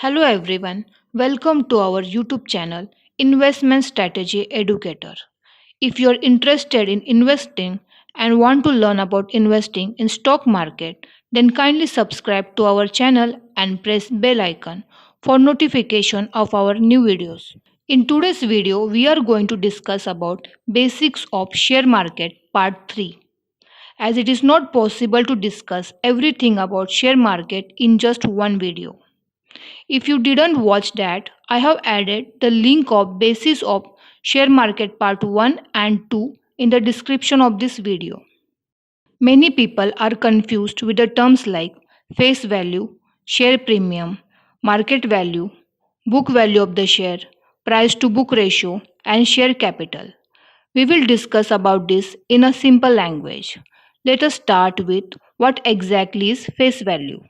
Hello everyone, welcome to our YouTube channel Investment Strategy Educator. If you are interested in investing and want to learn about investing in stock market, then kindly subscribe to our channel and press bell icon for notification of our new videos. In today's video, we are going to discuss about basics of share market part 3. As it is not possible to discuss everything about share market in just one video. If you didn't watch that, I have added the link of basis of share market part 1 and 2 in the description of this video. Many people are confused with the terms like face value, share premium, market value, book value of the share, price to book ratio and share capital. We will discuss about this in a simple language. Let us start with what exactly is face value.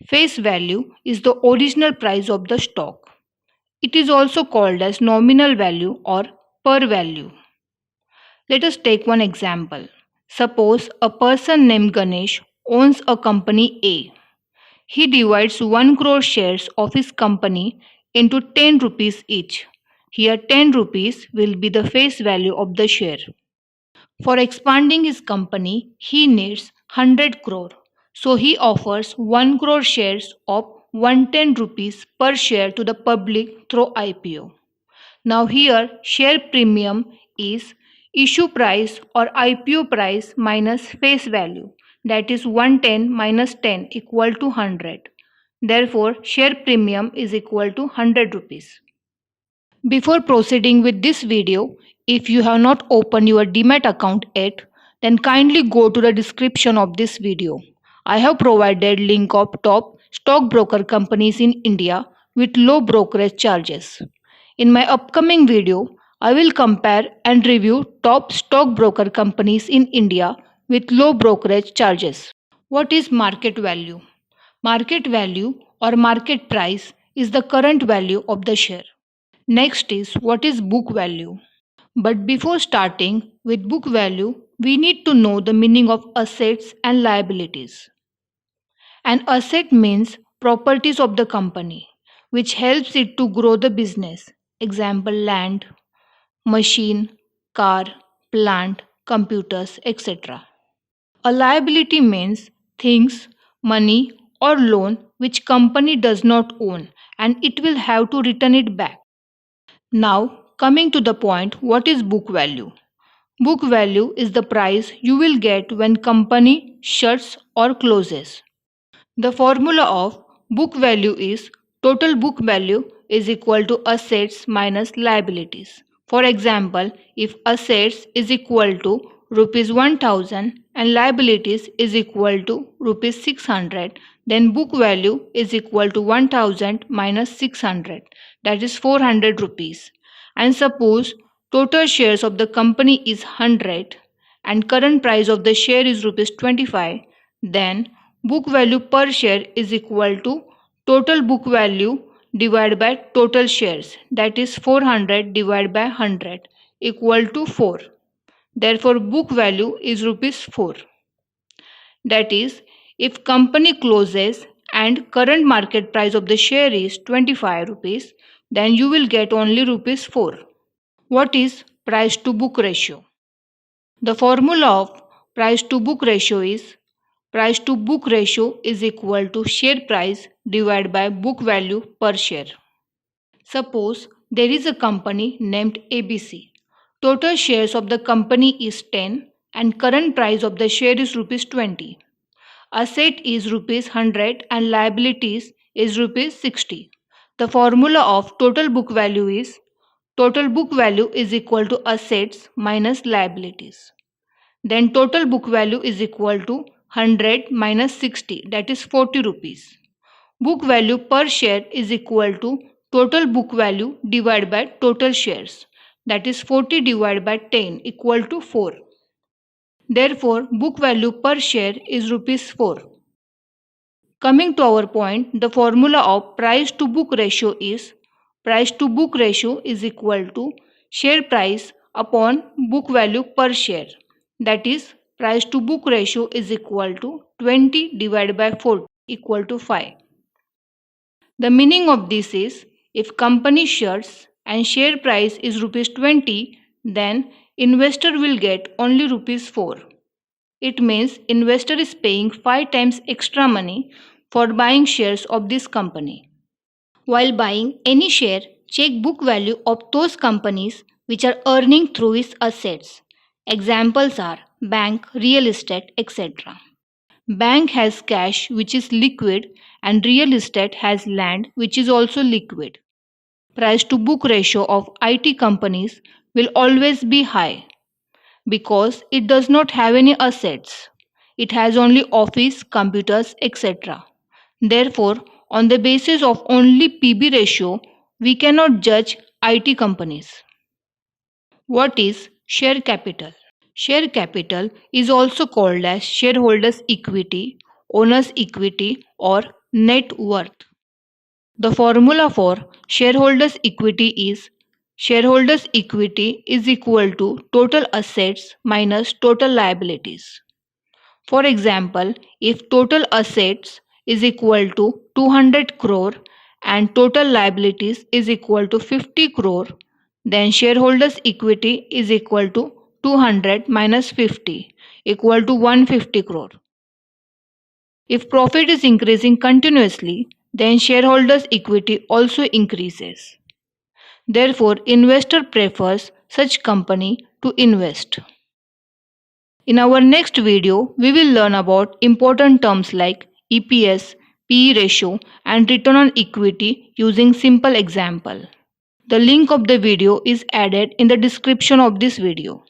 Face value is the original price of the stock. It is also called as nominal value or par value. Let us take one example. Suppose a person named Ganesh owns a company A. He divides 1 crore shares of his company into 10 rupees each. Here 10 rupees will be the face value of the share. For expanding his company, he needs 100 crore. So he offers 1 crore shares of 110 rupees per share to the public through IPO. Now here share premium is issue price or IPO price minus face value, that is 110 minus 10 equal to 100. Therefore share premium is equal to 100 rupees. Before proceeding with this video, if you have not opened your Demat account yet, then kindly go to the description of this video. I have provided link of top stockbroker companies in India with low brokerage charges. In my upcoming video, I will compare and review top stockbroker companies in India with low brokerage charges. What is market value? Market value or market price is the current value of the share. Next is what is book value. But before starting with book value, we need to know the meaning of assets and liabilities. An asset means properties of the company, which helps it to grow the business. Example land, machine, car, plant, computers, etc. A liability means things, money or loan which company does not own and it will have to return it back. Now, coming to the point, what is book value? Book value is the price you will get when company shuts or closes. The formula of book value is total book value is equal to assets minus liabilities. For example, if assets is equal to rupees 1000 and liabilities is equal to rupees 600, then book value is equal to 1000 minus 600, that is 400 rupees. And suppose total shares of the company is 100 and current price of the share is rupees 25, then book value per share is equal to total book value divided by total shares, that is 400 divided by 100 equal to 4. Therefore book value is rupees 4. That is, if company closes and current market price of the share is 25 rupees, then you will get only rupees 4. What is price to book ratio? The formula of price to book ratio is price to book ratio is equal to share price divided by book value per share. Suppose there is a company named ABC. Total shares of the company is 10 and current price of the share is rupees 20. Asset is rupees 100 and liabilities is rupees 60. The formula of total book value is total book value is equal to assets minus liabilities. Then total book value is equal to 100 minus 60, that is 40 rupees. Book value per share is equal to total book value divided by total shares, that is 40 divided by 10 equal to 4. Therefore book value per share is rupees 4. Coming to our point, the formula of price to book ratio is price to book ratio is equal to share price upon book value per share. That is, price to book ratio is equal to 20 divided by 40 equal to 5. The meaning of this is if company shares and share price is rupees 20, then investor will get only rupees 4. It means investor is paying 5 times extra money for buying shares of this company. While buying any share, check book value of those companies which are earning through its assets. Examples are bank, real estate, etc. Bank has cash which is liquid and real estate has land which is also liquid. Price to book ratio of IT companies will always be high because it does not have any assets. It has only office, computers, etc. Therefore, on the basis of only PB ratio, we cannot judge IT companies. What is share capital? Share capital is also called as shareholders' equity, owner's equity, or net worth. The formula for shareholders' equity is shareholders' equity is equal to total assets minus total liabilities. For example, if total assets is equal to 200 crore and total liabilities is equal to 50 crore, then shareholders' equity is equal to 200 minus 50 equal to 150 crore. If profit is increasing continuously, then shareholders' equity also increases. Therefore, investor prefers such company to invest. In our next video, we will learn about important terms like EPS, PE ratio, and return on equity using simple example. The link of the video is added in the description of this video.